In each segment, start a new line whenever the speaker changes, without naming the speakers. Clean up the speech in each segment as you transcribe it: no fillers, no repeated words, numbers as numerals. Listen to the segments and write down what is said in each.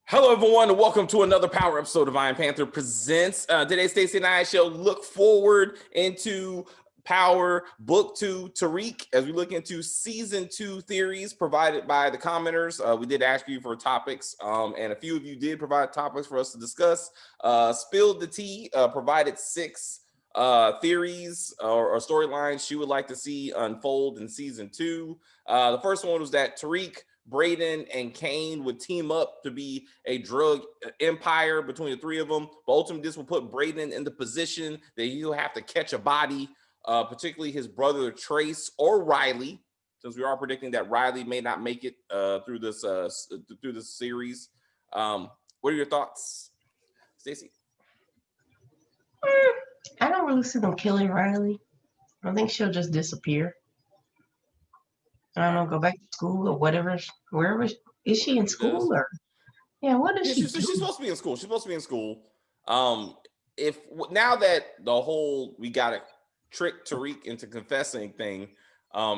Hello, everyone, and welcome to another Power episode of Iron Panther Presents. Today, Stacey and I shall look forward into Power Book 2 Tariq as we look into Season 2 theories provided by the commenters. We did ask you for topics, and a few of you did provide topics for us to discuss. Spilled the tea, provided 6 theories or storylines she would like to see unfold in Season 2. The first one was that Tariq, Brayden, and Kane would team up to be a drug empire between the three of them. But ultimately, this will put Brayden in the position that he'll have to catch a body, particularly his brother Trace or Riley, since we are predicting that Riley may not make it through this series. What are your thoughts, Stacey?
I don't really see them killing Riley. I think she'll just disappear. I don't know, go back to school or whatever. Wherever is she in school or? Yeah, what is she doing?
She's supposed to be in school. She's supposed to be in school. If now that the whole we gotta trick Tariq into confessing thing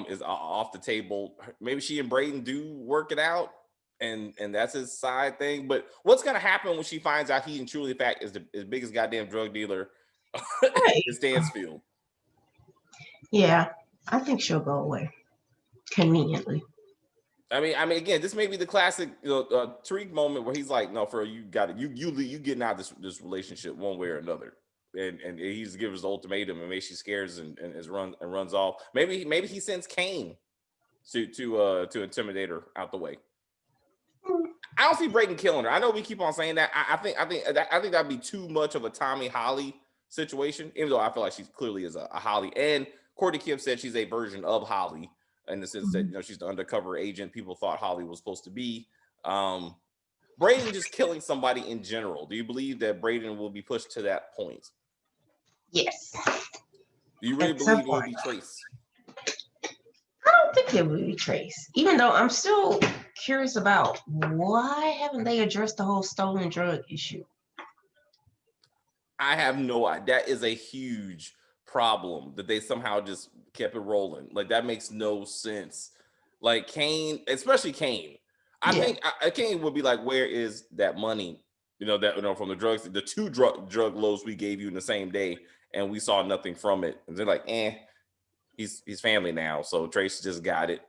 is off the table, maybe she and Brayden do work it out, and that's his side thing. But what's gonna happen when she finds out he and truly, in fact, is the biggest goddamn drug dealer in Stansfield?
Yeah, I think she'll go away conveniently.
I mean, again, this may be the classic Tariq moment where he's like, "No, for you got it. You getting out of this relationship one way or another." And he's gives his ultimatum, and maybe she scares and runs off. Maybe he sends Kane to intimidate her out the way. I don't see Brayden killing her. I know we keep on saying that. I think that'd be too much of a Tommy Holly situation. Even though I feel like she clearly is a Holly, and Courtney Kim said she's a version of Holly, in the sense that she's the undercover agent people thought Holly was supposed to be. Brayden just killing somebody in general. Do you believe that Brayden will be pushed to that point?
Yes.
Do you really believe it will be Trace?
I don't think it will be Trace. Even though I'm still curious about why haven't they addressed the whole stolen drug issue?
I have no idea. That is a huge problem that they somehow just kept it rolling. Like, that makes no sense. Like, Kane, especially Kane. I think Kane would be like, where is that money? From the drugs, the 2 drug loads we gave you in the same day, and we saw nothing from it. And they're like, he's family now, so Trace just got it.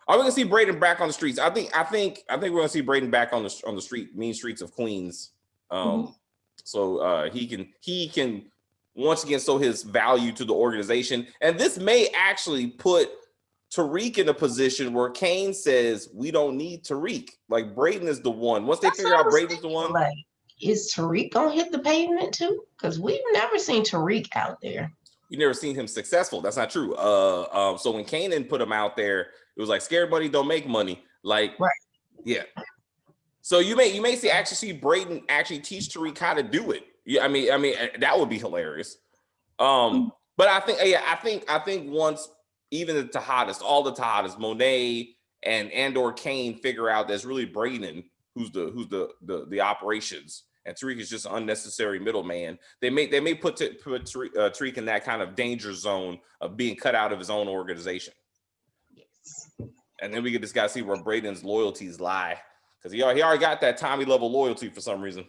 Are we gonna see Brayden back on the streets? I think we're gonna see Brayden back on the mean streets of Queens. So he can once again show his value to the organization, and this may actually put Tariq in a position where Kane says we don't need Tariq. Like, Brayden is the one. Once they figure out Brayden's the one,
like, is Tariq gonna hit the pavement too? Because we've never seen Tariq out there.
You never seen him successful. That's not true. So when Kanan put him out there, it was like scared money don't make money. Like,
right.
Yeah. So you may see Brayden actually teach Tariq how to do it. Yeah, I mean that would be hilarious. But I think once even all the Tejadas, Monet and or Kane figure out that's really Brayden who's the operations, and Tariq is just an unnecessary middleman. They may put Tariq in that kind of danger zone of being cut out of his own organization. Yes. And then we get this guy see where Brayden's loyalties lie, because he already got that Tommy level loyalty for some reason.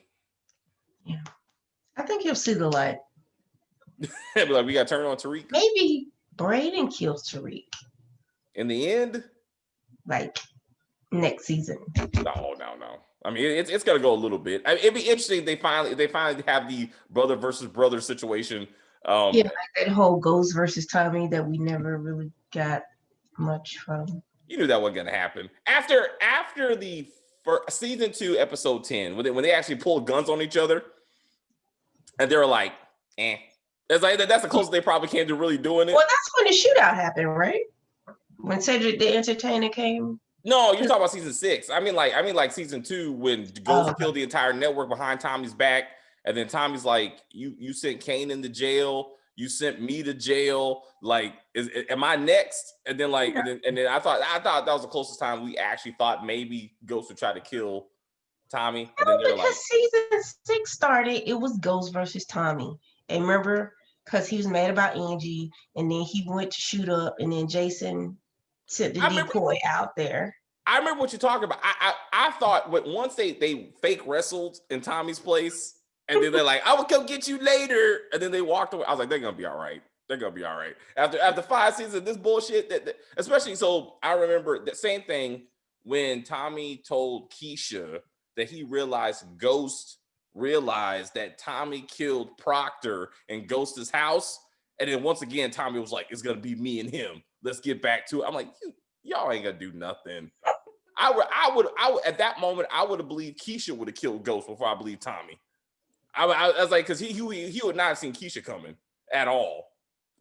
Yeah, I think he'll see the light.
Like, we got to turn on Tariq.
Maybe Brayden kills Tariq
in the end,
like next season.
No. I mean, it's gonna go a little bit. I mean, it'd be interesting. They finally have the brother versus brother situation.
Like that whole Ghost versus Tommy that we never really got much from.
You knew that wasn't gonna happen after the season 2, episode 10, when they actually pulled guns on each other, and they were like, It's like that's the closest they probably came to really doing it.
Well, that's when the shootout happened, right? When Cedric the Entertainer came.
No, you're talking about season 6. I mean like season 2, when Ghost killed the entire network behind Tommy's back, and then Tommy's like, you sent Kane into jail, you sent me to jail. Like, am I next? And then and then I thought that was the closest time we actually thought maybe Ghost would try to kill Tommy. And then
because season 6 started, it was Ghost versus Tommy. And remember, because he was mad about Angie, and then he went to shoot up, and then Jason sent the decoy out there.
I remember what you're talking about. I thought once they fake wrestled in Tommy's place, and then they're like, "I will come get you later," and then they walked away. I was like, "They're gonna be all right. They're gonna be all right." After 5 seasons of this bullshit, that especially so, I remember the same thing when Tommy told Keisha that he realized Ghost realized that Tommy killed Proctor in Ghost's house, and then once again Tommy was like, "It's gonna be me and him. Let's get back to it." I'm like, y'all ain't gonna do nothing. I would at that moment I would have believed Keisha would have killed Ghost before I believed Tommy. I was like, because he would not have seen Keisha coming at all.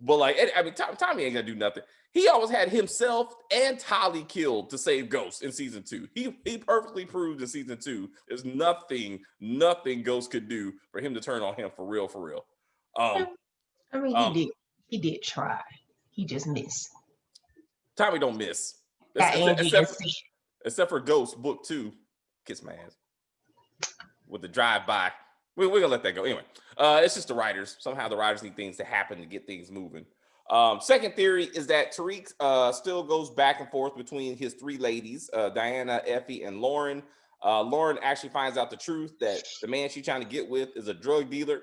But like, I mean, Tommy ain't gonna do nothing. He always had himself and Tolly killed to save Ghost in season 2. He perfectly proved in season 2 there's nothing Ghost could do for him to turn on him for real, for real.
I mean, he did try. He just missed.
Tommy don't miss.
Got Angie
Except for Ghost Book 2, kiss my ass with the drive-by. We're gonna let that go anyway. It's just the writers. Somehow the writers need things to happen to get things moving. Second theory is that Tariq still goes back and forth between his 3 ladies, Diana, Effie, and Lauren. Lauren actually finds out the truth that the man she's trying to get with is a drug dealer.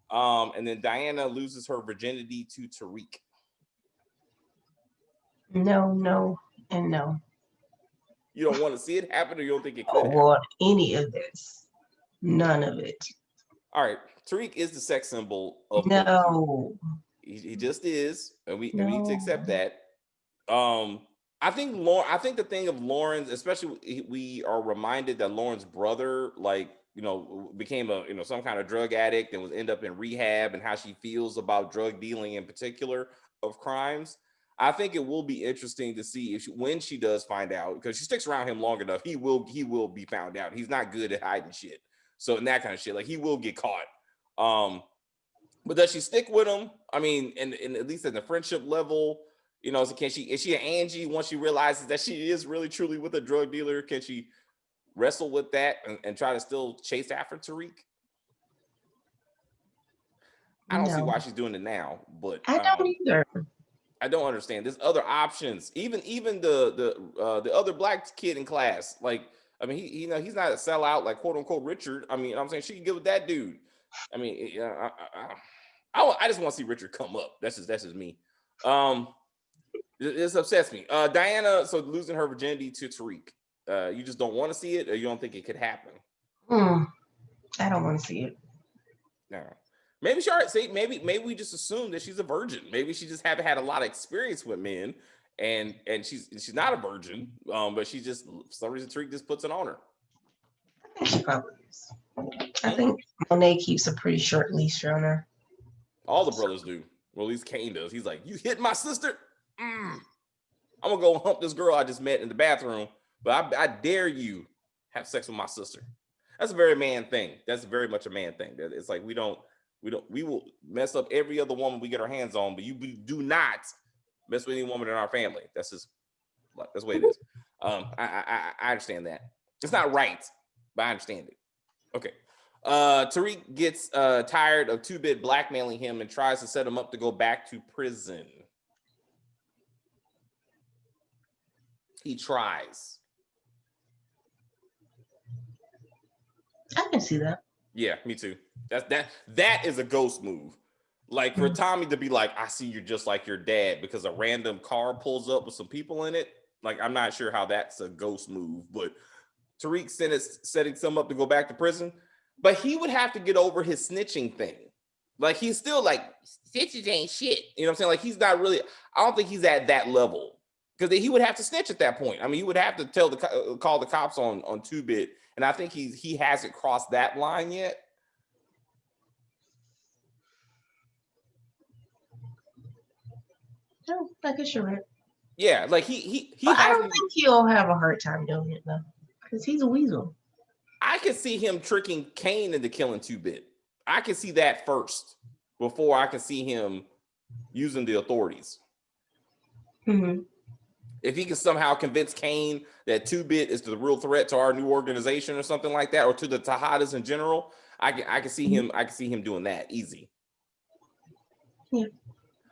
And then Diana loses her virginity to Tariq.
No, and no.
You don't want to see it happen, or you don't think it could happen?
Or any of this. None of it.
All right. Tariq is the sex symbol of
no.
He just is, and we need to accept that. I think the thing of Lauren's, especially we are reminded that Lauren's brother, like, became a some kind of drug addict and was end up in rehab, and how she feels about drug dealing in particular of crimes. I think it will be interesting to see when she does find out, because she sticks around him long enough, he will be found out. He's not good at hiding shit. So in that kind of shit, like, he will get caught. But does she stick with him? I mean, and at least at the friendship level, is she an Angie once she realizes that she is really truly with a drug dealer? Can she wrestle with that and try to still chase after Tariq? I don't see why she's doing it now, but
I don't either.
I don't understand. There's other options. Even the other black kid in class, like, I mean, he's not a sellout like quote unquote Richard. I mean, I'm saying she can get with that dude. I mean, I just want to see Richard come up. That's just me. This upsets me. Diana, so losing her virginity to Tariq. You just don't want to see it, or you don't think it could happen?
I don't want to see it.
No. Maybe maybe we just assume that she's a virgin. Maybe she just haven't had a lot of experience with men, and she's not a virgin. But she just, for some reason, Tariq just puts it on her.
I think she probably is. I think Monet keeps a pretty short leash on her.
All the brothers do. Well, at least Kane does. He's like, "You hit my sister? I'm gonna go hump this girl I just met in the bathroom, but I dare you have sex with my sister." That's a very man thing. That's very much a man thing. It's like we will mess up every other woman we get our hands on, but we do not mess with any woman in our family. That's the way it is. I understand that. It's not right, but I understand it. Okay. Tariq gets tired of 2-Bit blackmailing him and tries to set him up to go back to prison. He tries.
I can see that.
Yeah, me too. That is a Ghost move. Like, for Tommy to be like, "I see you're just like your dad," because a random car pulls up with some people in it. Like, I'm not sure how that's a Ghost move, but Tariq setting some up to go back to prison. But he would have to get over his snitching thing. Like, he's still like, snitches ain't shit. You know what I'm saying? Like, he's not really, I don't think he's at that level, because he would have to snitch at that point. I mean, he would have to call the cops on 2-Bit. And I think he hasn't crossed that line yet.
No, I guess you're right.
Yeah, like he
I don't think he'll have a hard time doing it though, because he's a weasel.
I could see him tricking Kane into killing 2-Bit. I can see that first before I can see him using the authorities.
Mm-hmm.
If he can somehow convince Kane that 2-Bit is the real threat to our new organization or something like that, or to the Tejadas in general, I can see him. I can see him doing that easy.
Yeah.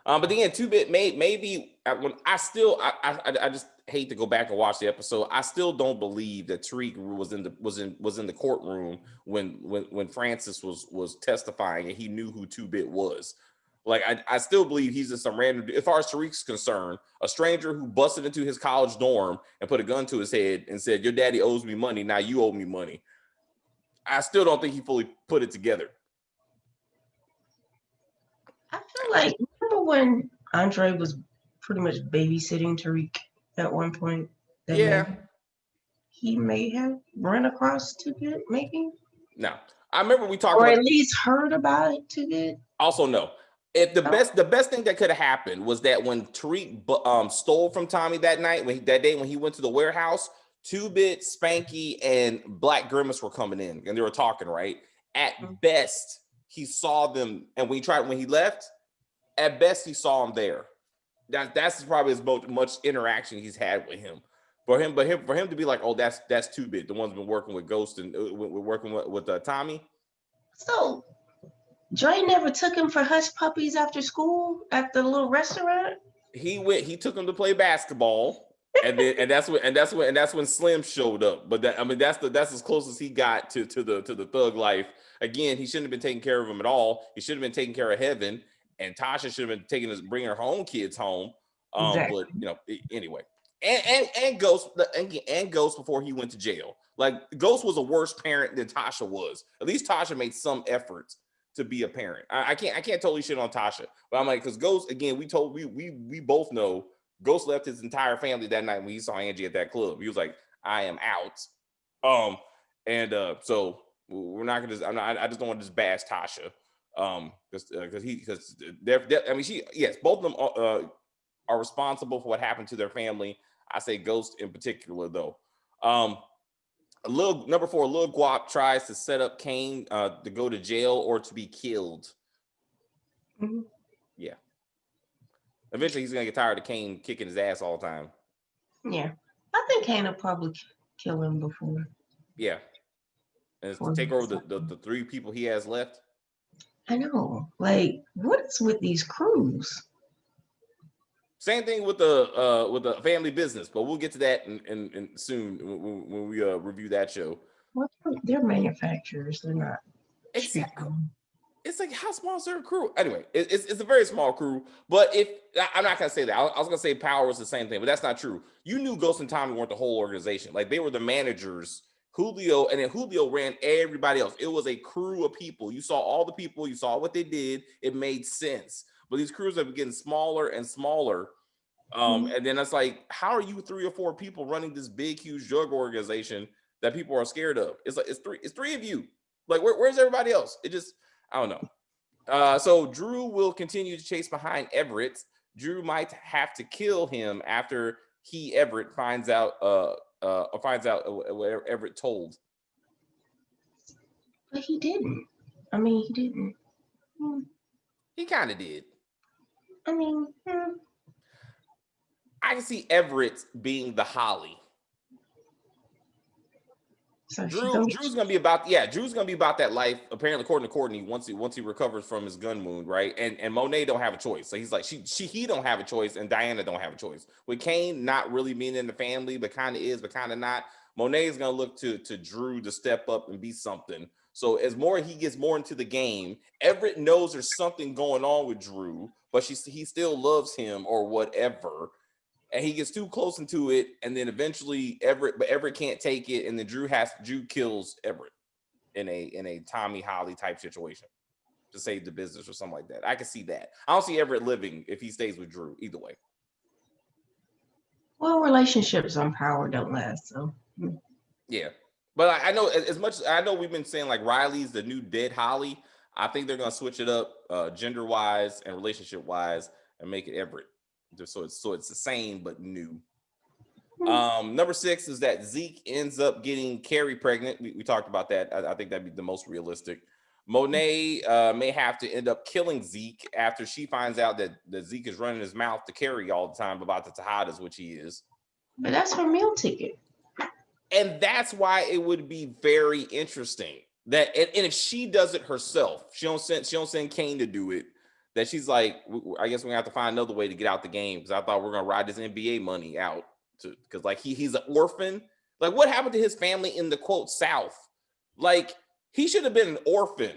But again, 2-Bit maybe when I hate to go back and watch the episode. I still don't believe that Tariq was in the courtroom when Francis was testifying and he knew who 2-Bit was. Like I still believe he's just some random. As far as Tariq's concerned, a stranger who busted into his college dorm and put a gun to his head and said, "Your daddy owes me money. Now you owe me money." I still don't think he fully put it together.
I feel like, remember when Andre was pretty much babysitting Tariq at one point?
Yeah.
He may have run across 2-Bit, maybe?
No. I remember we talked
or
about
at least heard about it 2-Bit.
Also, no. If the best thing that could have happened was that when Tariq stole from Tommy that night, that day when he went to the warehouse, 2-Bit, Spanky, and Black Grimace were coming in and they were talking, right? At best, he saw them, and when he left, at best he saw him there. That's probably as much interaction he's had with him. For him to be like, oh, that's 2-Bit, the one's been working with Ghost and working with Tommy.
So Dre never took him for hush puppies after school at the little restaurant?
He took him to play basketball, and that's when Slim showed up. But that's as close as he got to the thug life. Again, he shouldn't have been taking care of him at all. He should have been taking care of Heaven, and Tasha should have been bringing her own kids home.
Exactly.
But anyway, and Ghost before he went to jail. Like Ghost was a worse parent than Tasha was. At least Tasha made some efforts to be a parent. I can't totally shit on Tasha, but I'm like, because Ghost, again, we both know Ghost left his entire family that night when he saw Angie at that club. He was like, I am out. So we're not gonna I just don't want to just bash Tasha. Both of them are responsible for what happened to their family. I say Ghost in particular though. Number 4, Lil Guap tries to set up Kane to go to jail or to be killed.
Mm-hmm.
Yeah. Eventually, he's gonna get tired of Kane kicking his ass all the time.
Yeah, I think Kane will probably kill him before.
Yeah, and to take over the 3 people he has left.
I know. Like, what's with these crews?
Same thing with the family business, but we'll get to that in soon when we review that show.
Well, they're manufacturers. They're not.
Exactly. It's like, how small is their crew? Anyway, it's a very small crew. But I'm not gonna say that. I was gonna say Power was the same thing, but that's not true. You knew Ghost and Tommy weren't the whole organization. Like they were the managers. Julio, and then Julio ran everybody else. It was a crew of people. You saw all the people. You saw what they did. It made sense. But these crews are getting smaller and smaller. And then it's like, how are you 3 or 4 people running this big, huge drug organization that people are scared of? It's like it's three of you. Like where's everybody else? It just, I don't know. So Drew will continue to chase behind Everett. Drew might have to kill him after Everett finds out what Everett told.
But he didn't. I mean, he didn't.
He kind of did.
I mean,
I can see Everett being the Holly.
So
Drew's gonna be about that life. Apparently, according to Courtney, once he recovers from his gun wound, right? And Monet don't have a choice. So he's like, he don't have a choice, and Diana don't have a choice. With Kane not really being in the family, but kind of is, but kind of not. Monet is gonna look to Drew to step up and be something. So as he gets more into the game, Everett knows there's something going on with Drew, but he still loves him or whatever. And he gets too close into it, and then eventually Everett can't take it, and then Drew kills Everett in a Tommy Holly type situation to save the business or something like that. I can see that. I don't see Everett living if he stays with Drew either way.
Well, relationships on Power don't last, so
yeah. But I know as much as I know we've been saying like Riley's the new dead Holly. I think they're gonna switch it up gender wise and relationship wise and make it Everett. So it's the same but new. Number 6 is that Zeke ends up getting Carrie pregnant. We talked about that. I think that'd be the most realistic. Monet may have to end up killing Zeke after she finds out that Zeke is running his mouth to Carrie all the time about the Tejadas, which he is.
But that's her meal ticket.
And that's why it would be very interesting that, and if she does it herself, she don't send Kane to do it. That she's like, I guess we're gonna have to find another way to get out the game because I thought we're gonna ride this NBA money out. because like he's an orphan. Like, what happened to his family in the quote South? Like, he should have been an orphan.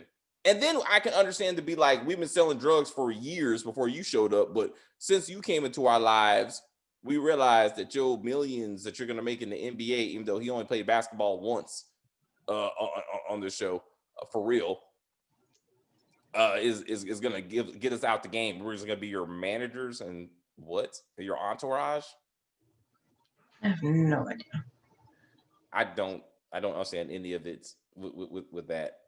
And then I can understand to be like, we've been selling drugs for years before you showed up, but since you came into our lives, we realized that your millions that you're going to make in the NBA, even though he only played basketball once on the show, for real, is going to get us out the game. We're just going to be your managers and your entourage.
I have no idea.
I don't understand any of it with that.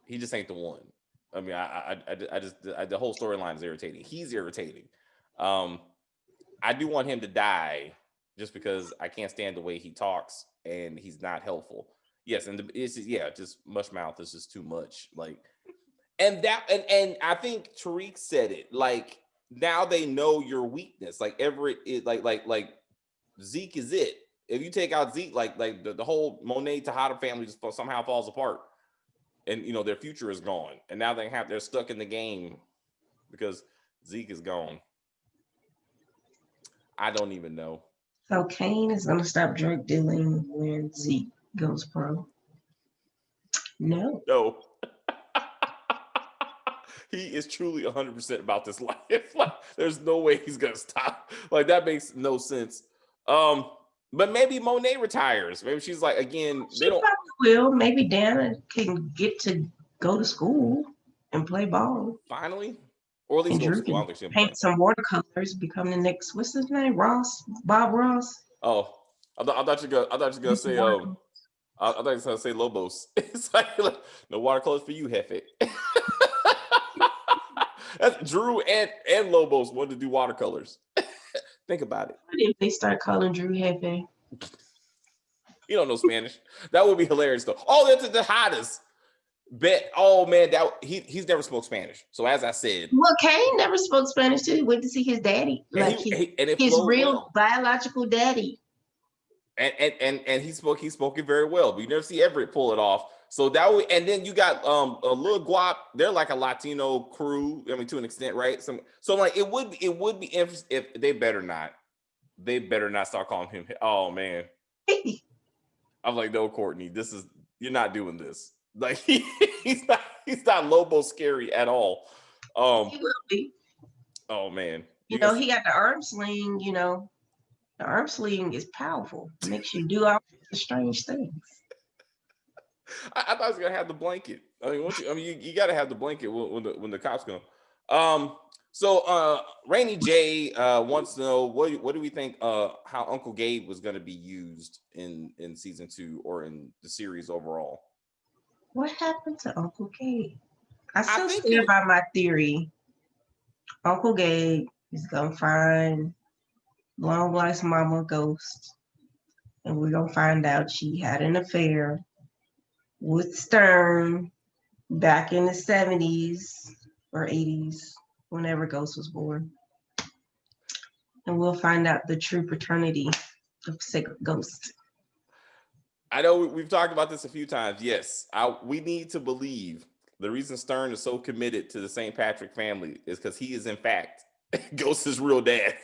He just ain't the one. I mean, the whole storyline is irritating. He's irritating. I do want him to die just because I can't stand the way he talks and he's not helpful. Yes, and it's just mush mouth is just too much. Like, and I think Tariq said it. Like, now they know your weakness. Like Everett is like Zeke is it. If you take out Zeke, like the whole Monet Tejada family just somehow falls apart, and their future is gone. And now they're stuck in the game because Zeke is gone. I don't even know.
So Kane is gonna stop drug dealing when Zeke goes pro. No.
He is truly 100% about this life. Like, there's no way he's gonna stop. Like, that makes no sense. But maybe Monet retires. Maybe she's like, again,
She probably will. Maybe Dana can get to go to school and play ball.
Finally. Or at least go to school. I don't think
paint some watercolors, become the next, what's his name? Bob Ross.
Oh, I thought you were gonna say I thought you were gonna say Lobos. It's like no watercolors for you, Hefe. That's Drew and Lobos wanted to do watercolors. Think about it.
What if they start calling Drew Hefe?
You don't know Spanish. That would be hilarious though. Oh, that's the hottest. Bet. Oh man, he's never spoke Spanish. So as I said,
well, Kane never spoke Spanish too. He went to see his daddy, like his real biological daddy.
And he spoke it very well. But you never see Everett pull it off. So that would, and then you got a little Guap. They're like a Latino crew. I mean, to an extent, right? So like it would be interesting if they better not start calling him. Oh man, I'm like, no, Courtney, you're not doing this. Like he's not Lobo scary at all.
He will be.
Oh man,
he got the arm sling. The arm sling is powerful. It makes you do all the strange things.
I thought I was gonna have the blanket. I mean, you got to have the blanket when the cops come. So Rainy J wants to know what do we think how Uncle Gabe was going to be used in season 2 or in the series overall?
What happened to Uncle Gabe? I still stand by my theory. Uncle Gabe is gonna find long lost mama Ghost, and we're gonna find out she had an affair with Stern back in the 70s or 80s, whenever Ghost was born. And we'll find out the true paternity of Sacred Ghost.
I know we've talked about this a few times. Yes, we need to believe the reason Stern is so committed to the St. Patrick family is because he is, in fact, Ghost's real dad.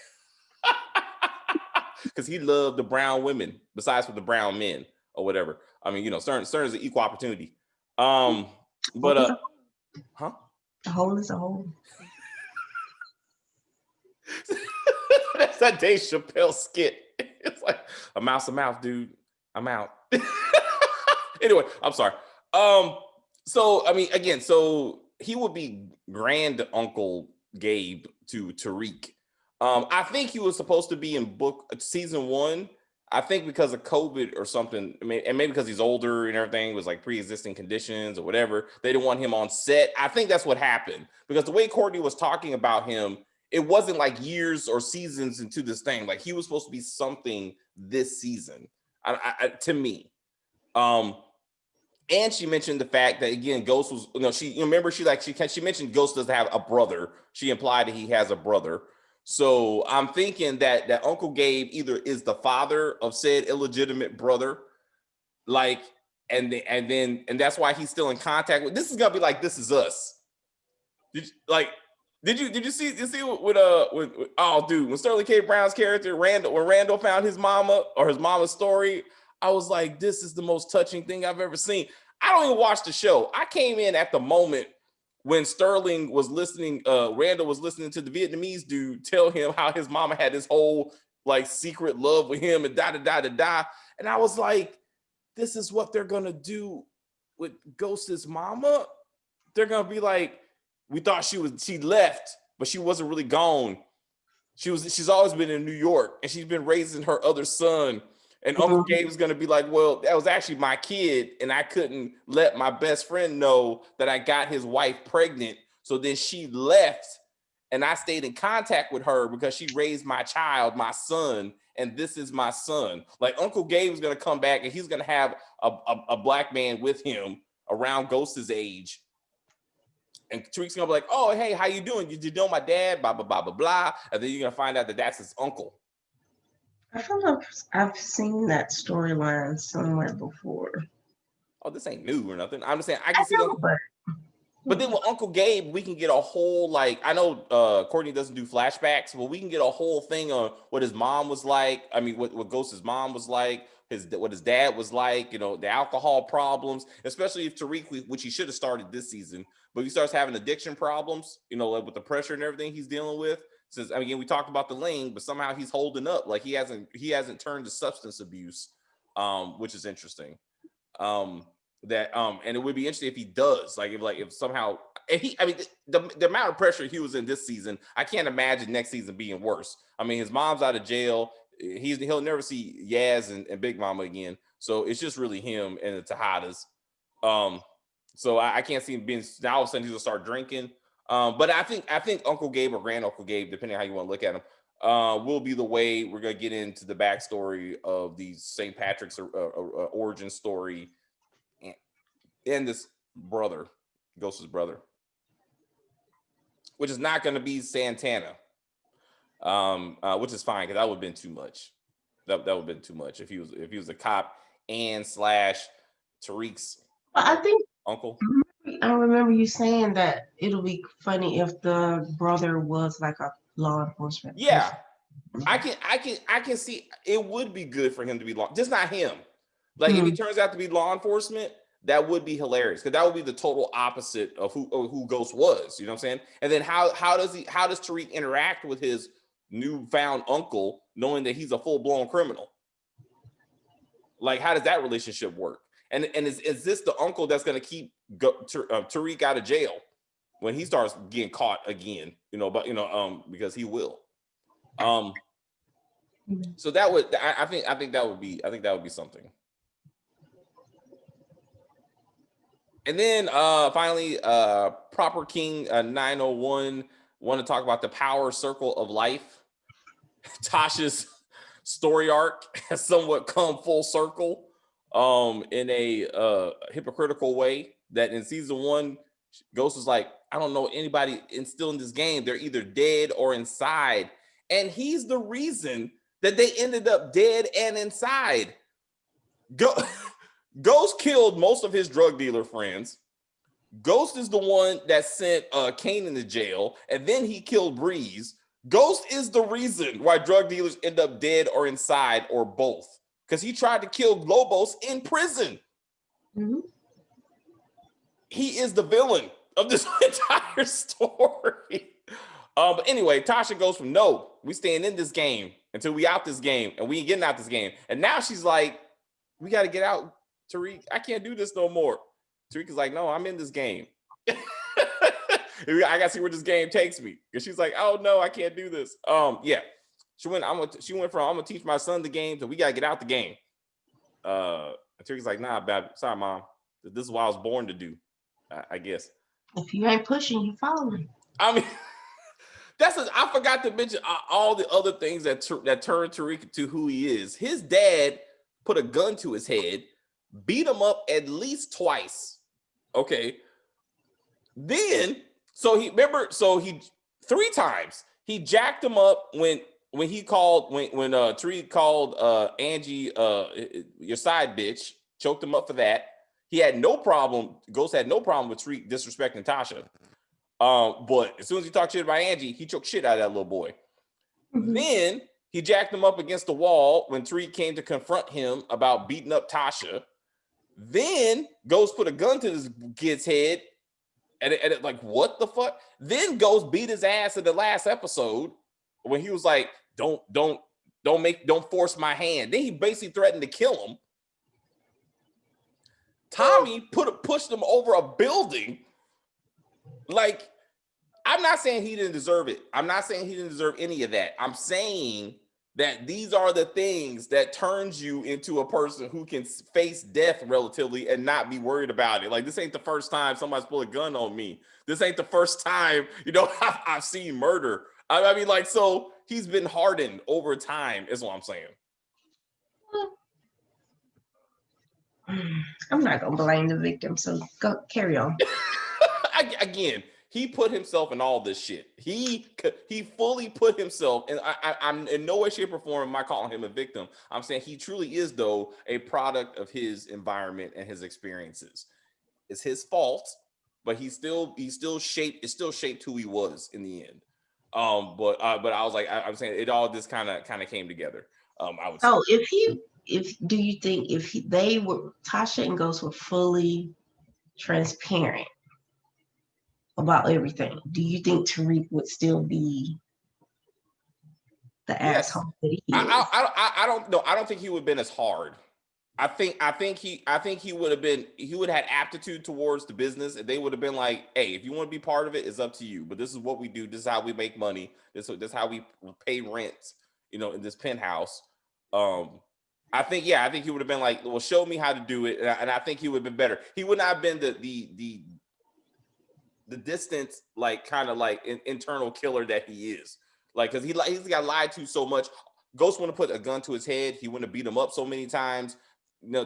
Because he loved the brown women, besides for the brown men or whatever. I mean, Stern is an equal opportunity. But huh?
A hole is a hole.
That's that Dave Chappelle skit. It's like a mouse, dude. I'm out. Anyway, I'm sorry. So I mean, again, so he would be grand Uncle Gabe to Tariq. I think he was supposed to be in season 1. I think because of COVID or something, and maybe because he's older and everything, was like pre-existing conditions or whatever, they didn't want him on set. I think that's what happened, because the way Courtney was talking about him, it wasn't like years or seasons into this thing. Like, he was supposed to be something this season, to me. And she mentioned the fact that, again, Ghost was, she mentioned Ghost doesn't have a brother. She implied that he has a brother. So I'm thinking that Uncle Gabe either is the father of said illegitimate brother, like, and that's why he's still in contact with. This is gonna be like This Is Us. Did you see with oh dude, when Sterling K. Brown's character when Randall found his mama or his mama's story, I was like, this is the most touching thing I've ever seen. I don't even watch the show. I came in at the moment when Sterling was listening, Randall was listening to the Vietnamese dude tell him how his mama had this whole like secret love with him and da. And I was like, this is what they're gonna do with Ghost's mama. They're gonna be like, we thought she left, but she wasn't really gone. She's always been in New York and she's been raising her other son. And Uncle Gabe is gonna be like, well, that was actually my kid, and I couldn't let my best friend know that I got his wife pregnant. So then she left, and I stayed in contact with her because she raised my child, my son, and this is my son. Like Uncle Gabe is gonna come back and he's gonna have a black man with him around Ghost's age. And Tariq's gonna be like, oh, hey, how you doing? You know my dad, blah, blah, blah, blah, blah. And then you're gonna find out that that's his uncle.
I feel like I've seen that storyline somewhere before.
Oh, this ain't new or nothing. I'm just saying I can see but then with Uncle Gabe, we can get a whole, like, I know Courtney doesn't do flashbacks, but we can get a whole thing on what his mom was like. I mean, what Ghost's mom was like, what his dad was like, you know, the alcohol problems, especially if Tariq, which he should have started this season, but he starts having addiction problems, you know, like with the pressure and everything he's dealing with. Since, I mean, again, we talked about the lane, but somehow he's holding up. Like he hasn't turned to substance abuse, which is interesting. And it would be interesting if he does, if somehow, the amount of pressure he was in this season, I can't imagine next season being worse. I mean, his mom's out of jail. He'll never see Yaz and Big Mama again. So it's just really him and the Tejadas. So I can't see him being, now all of a sudden he's gonna start drinking. But I think Uncle Gabe or Grand Uncle Gabe, depending on how you want to look at him, will be the way we're gonna get into the backstory of the St. Patrick's origin story and this brother, Ghost's brother, which is not gonna be Santana. Which is fine because that would have been too much. That would have been too much if he was a cop and / Tariq's
I think
uncle.
I remember you saying that it'll be funny if the brother was like a law enforcement.
Yeah, I can see it would be good for him to be just not him. Like if he turns out to be law enforcement, that would be hilarious because that would be the total opposite of who Ghost was. You know what I'm saying? And then how does Tariq interact with his newfound uncle, knowing that he's a full-blown criminal? Like, how does that relationship work? And is this the uncle that's going to keep Tariq out of jail when he starts getting caught again? Because he will. So that would, I think that would be something. And then finally, Proper King 901 want to talk about the power circle of life. Tasha's story arc has somewhat come full circle in a hypocritical way, that in season 1, Ghost was like, I don't know anybody still in this game. They're either dead or inside. And he's the reason that they ended up dead and inside. Ghost killed most of his drug dealer friends. Ghost is the one that sent Kanan to jail, and then he killed Breeze. Ghost is the reason why drug dealers end up dead or inside or both, because he tried to kill Lobos in prison. Mm-hmm. He is the villain of this entire story. But anyway, Tasha goes from, no, we staying in this game until we out this game, and we ain't getting out this game. And now she's like, we got to get out, Tariq. I can't do this no more. Tariq is like, no, I'm in this game. I got to see where this game takes me. And she's like, oh, no, I can't do this. Yeah. She went from, I'm going to teach my son the game to we got to get out the game. And Tariq's like, nah, baby. Sorry, Mom. This is what I was born to do, I guess.
If you ain't pushing, you following.
I mean, I forgot to mention all the other things that turned Tariq to who he is. His dad put a gun to his head, beat him up at least twice. Okay. Then, he 3 times he jacked him up when Tariq called Angie your side bitch, choked him up for that. He had no problem. Ghost had no problem with Tariq disrespecting Tasha. But as soon as he talked shit about Angie, he took shit out of that little boy.
Mhm.
Then he jacked him up against the wall when Tariq came to confront him about beating up Tasha. Then Ghost put a gun to this kid's head, and it like, what the fuck? Then Ghost beat his ass in the last episode when he was like, don't force my hand. Then he basically threatened to kill him. Tommy pushed him over a building. Like, I'm not saying he didn't deserve it. I'm not saying he didn't deserve any of that. I'm saying that these are the things that turns you into a person who can face death relatively and not be worried about it. Like, this ain't the first time somebody's pulled a gun on me. This ain't the first time, I've seen murder. I mean, like, so he's been hardened over time, is what I'm saying.
I'm not gonna blame the victim, so go carry on.
Again, he put himself in all this shit. He fully put himself, and I'm in no way, shape, or form am I calling him a victim. I'm saying he truly is, though, a product of his environment and his experiences. It's his fault, but he's still shaped who he was in the end. But I was like, I'm saying it all just kind of came together. I would say.
Oh, do you think if they were, Tasha and Ghost were fully transparent about everything, do you think Tariq would still be the
Yes.
asshole that he is?
I don't know. I don't think he would have been as hard. I think he would have had aptitude towards the business, and they would have been like, hey, if you want to be part of it, it's up to you. But this is what we do. This is how we make money. This is how we pay rent, in this penthouse. I think he would have been like, well, show me how to do it. And I think he would have been better. He would not have been the distant, like, kind of like internal killer that he is. Like, because he's got lied to so much. Ghost wouldn't have put a gun to his head. He wouldn't have beat him up so many times.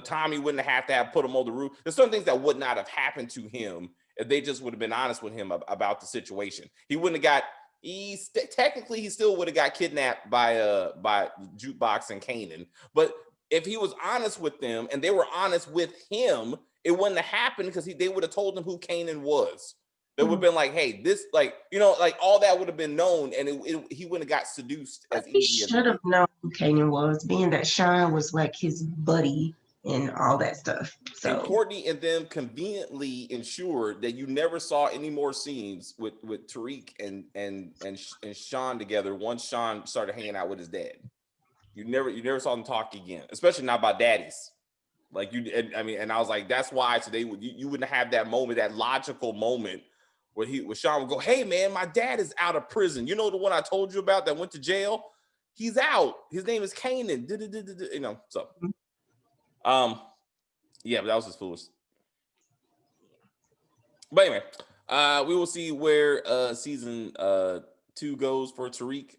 Tommy wouldn't have to put him on the roof. There's some things that would not have happened to him if they just would have been honest with him about the situation. He wouldn't have got. Technically, he still would have got kidnapped by Jukebox and Kanan. But if he was honest with them and they were honest with him, it wouldn't have happened because they would have told him who Kanan was. They would have been like, hey, this, like, like all that would have been known, and he wouldn't have got seduced as
He
easy as
should have known who Kanan was, being that Sean was like his buddy and all that stuff. So,
and Courtney and them conveniently ensured that you never saw any more scenes with Tariq and Sean together once Sean started hanging out with his dad. You never saw them talk again, especially not about daddies. Like, and I was like, that's why today you wouldn't have that moment, that logical moment where Sean would go, hey man, my dad is out of prison. You know, the one I told you about that went to jail? He's out. His name is Kanan. So yeah, but that was just foolish. But anyway, we will see where season 2 goes for Tariq.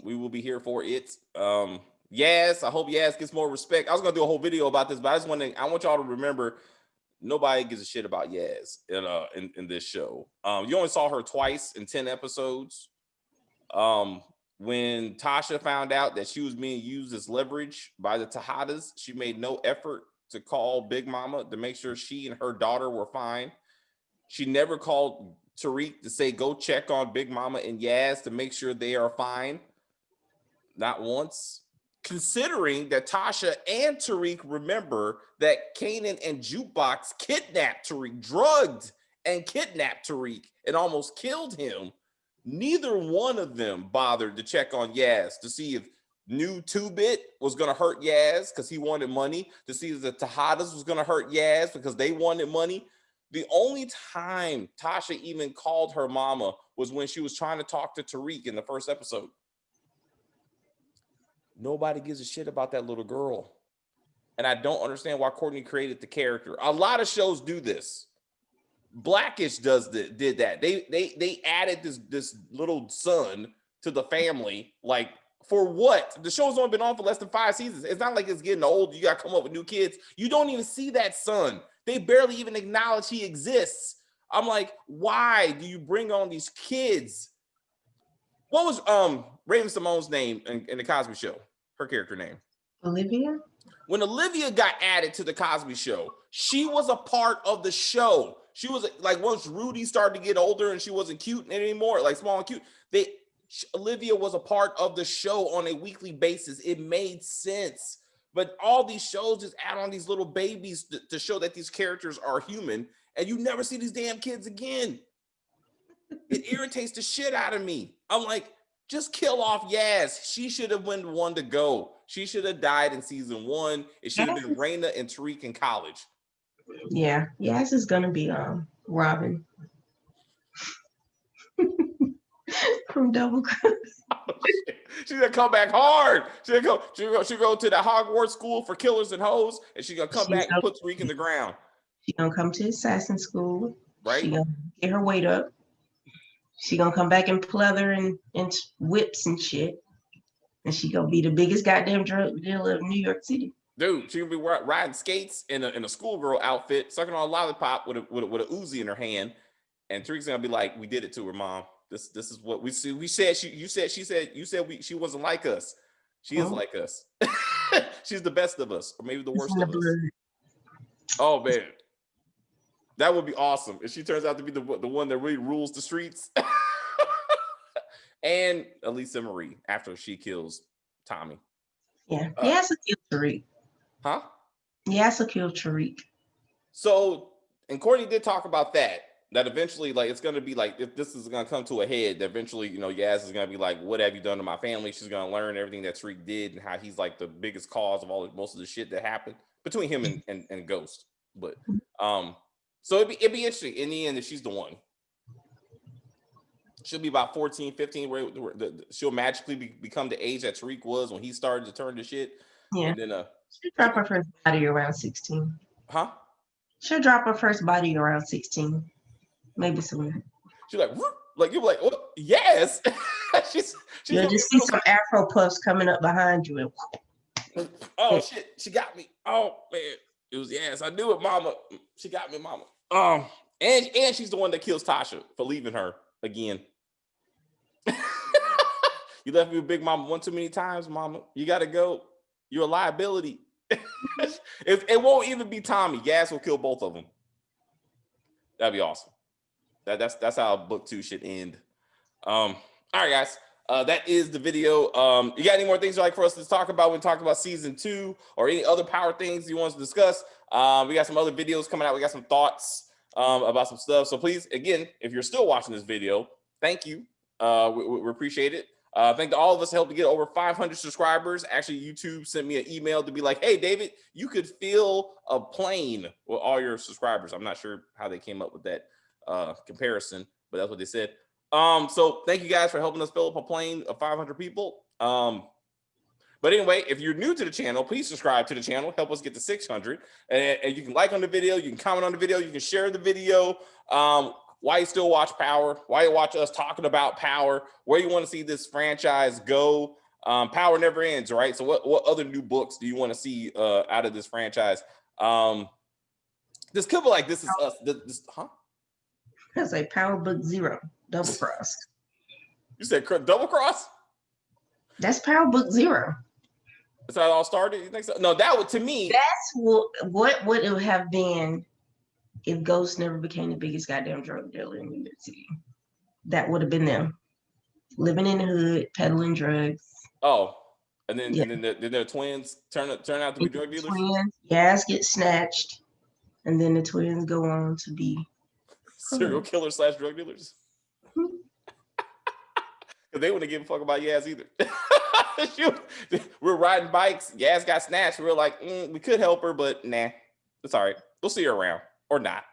We will be here for it. Yes, I hope Yaz gets more respect. I was gonna do a whole video about this, but I want y'all to remember, nobody gives a shit about Yaz in this show. You only saw her twice in 10 episodes. When Tasha found out that she was being used as leverage by the Tejadas, she made no effort to call Big Mama to make sure she and her daughter were fine. She never called Tariq to say, go check on Big Mama and Yaz to make sure they are fine. Not once. Considering that Tasha and Tariq remember that Kanan and Jukebox kidnapped Tariq, drugged and kidnapped Tariq, and almost killed him, neither one of them bothered to check on Yaz to see if new 2-Bit was going to hurt Yaz because he wanted money, to see if the Tejadas was going to hurt Yaz because they wanted money. The only time Tasha even called her mama was when she was trying to talk to Tariq in the first episode. Nobody gives a shit about that little girl. And I don't understand why Courtney created the character. A lot of shows do this. Blackish did that. They added this little son to the family. Like, for what? The show's only been on for less than 5 seasons. It's not like it's getting old. You got to come up with new kids. You don't even see that son. They barely even acknowledge he exists. I'm like, why do you bring on these kids? What was Raven Simone's name in the Cosby Show? Her character name?
Olivia?
When Olivia got added to the Cosby Show, she was a part of the show. she was like, once Rudy started to get older and she wasn't cute anymore, like small and cute, Olivia was a part of the show on a weekly basis. It made sense. But all these shows just add on these little babies to show that these characters are human, and you never see these damn kids again. It irritates the shit out of me. I'm like, just kill off Yaz. She should have been the one to go. She should have died in season 1. It should have been Raina and Tariq in college.
Yeah, Yaz is gonna be Robin from Double Cross.
Oh, she's gonna come back hard. She'll go to the Hogwarts school for killers and hoes, and she's gonna come back and put Tariq in the ground.
She's gonna come to assassin school.
Right.
She's gonna get her weight up. She's gonna come back in pleather and whips and shit. And she gonna be the biggest goddamn drug dealer of New York City.
Dude, she gonna be riding skates in a schoolgirl outfit, sucking on a lollipop with a Uzi in her hand, and Tariq's gonna be like, "We did it to her, Mom. This is what we see. We said she she wasn't like us. She is like us. She's the best of us, or maybe the worst of us." Oh man, that would be awesome if she turns out to be the one that really rules the streets. And Elisa Marie after she kills Tommy.
Yeah, he has to kill Tariq.
Huh?
He has to kill Tariq.
So, and Courtney did talk about that eventually, like, it's going to be like, if this is going to come to a head, that eventually, you know, Yaz is going to be like, what have you done to my family? She's going to learn everything that Tariq did and how he's like the biggest cause of most of the shit that happened between him and Ghost. But, so it'd be interesting in the end if she's the one. She'll be about 14, 15, where she'll magically become the age that Tariq was when he started to turn to shit.
Yeah.
And then,
she'll drop her first body around 16.
Huh?
She'll drop her first body around 16. Maybe sooner.
She's like you're like, what? Yes. she's
You'll just see some Afro puffs coming up behind you. And
oh shit, she got me. Oh man, it was Yaz. I knew it, Mama. She got me, Mama. And she's the one that kills Tasha for leaving her again. You left me with Big Mama one too many times, Mama. You gotta go. You're a liability. It won't even be Tommy. Yaz will kill both of them. That'd be awesome. That's how book 2 should end. All right, guys. That is the video. You got any more things you'd like for us to talk about when we talk about season 2 or any other power things you want us to discuss? We got some other videos coming out. We got some thoughts about some stuff. So please, again, if you're still watching this video, thank you. We appreciate it. Thank all of us helped to get over 500 subscribers. Actually, YouTube sent me an email to be like, hey, David, you could fill a plane with all your subscribers. I'm not sure how they came up with that comparison, but that's what they said. So thank you guys for helping us fill up a plane of 500 people. But anyway, if you're new to the channel, please subscribe to the channel. Help us get to 600. And you can like on the video. You can comment on the video. You can share the video. Why you still watch Power, why you watch us talking about Power, where you want to see this franchise go. Power never ends, right? So what other new books do you want to see out of this franchise? This could be like This Is Us. Huh?
That's like Power Book 0, Double Cross.
You said Double Cross?
That's Power Book 0.
That's how it all started? You think so? No, that would, to me.
That's what would it have been if Ghost never became the biggest goddamn drug dealer in New York City. That would have been them. Living in the hood, peddling drugs.
Oh, and then their twins turn out to be drug dealers?
Twins, Yaz get snatched, and then the twins go on to be
serial killers / drug dealers? Because they wouldn't give a fuck about Yaz either. We're riding bikes. Yaz got snatched. We're like, we could help her, but nah, it's all right. We'll see her around. Or not.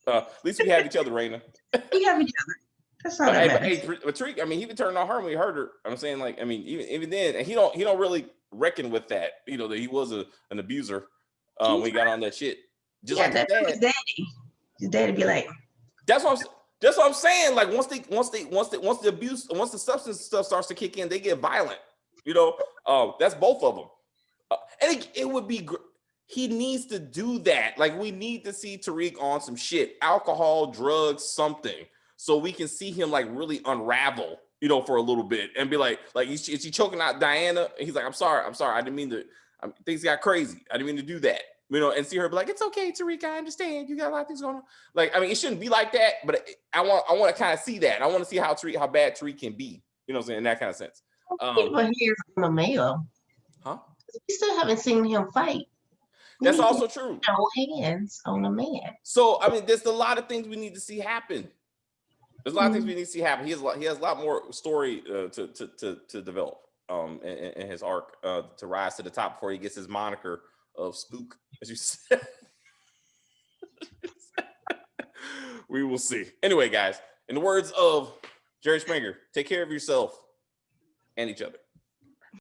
At least we have each other, Raina.
We have each other. That's all that matters.
But Tariq, I mean, he would turn on her when he hurt her. I'm saying, like, I mean, even then, and he don't really reckon with that. You know, that he was an abuser when he got on that shit. Just like his
daddy. His daddy be like.
That's what I'm saying. Like once the abuse, once the substance stuff starts to kick in, they get violent. You know, that's both of them. And it would be. He needs to do that. Like, we need to see Tariq on some shit, alcohol, drugs, something, so we can see him like really unravel, you know, for a little bit and be like is he choking out Diana? And he's like, I'm sorry, I didn't mean to. Things got crazy. I didn't mean to do that. You know, and see her be like, it's okay, Tariq, I understand. You got a lot of things going on. Like, I mean, it shouldn't be like that, but I want to kind of see that. I want to see how bad Tariq can be. You know what I'm saying? In that kind of sense.
Keep her hands on the male.
Huh?
We still haven't seen him fight.
That's also true.
No hands on the man.
So, I mean, there's a lot of things we need to see happen. There's a lot of things we need to see happen. He has a lot more story to develop in his arc to rise to the top before he gets his moniker of Spook, as you said. We will see. Anyway, guys, in the words of Jerry Springer, take care of yourself and each other.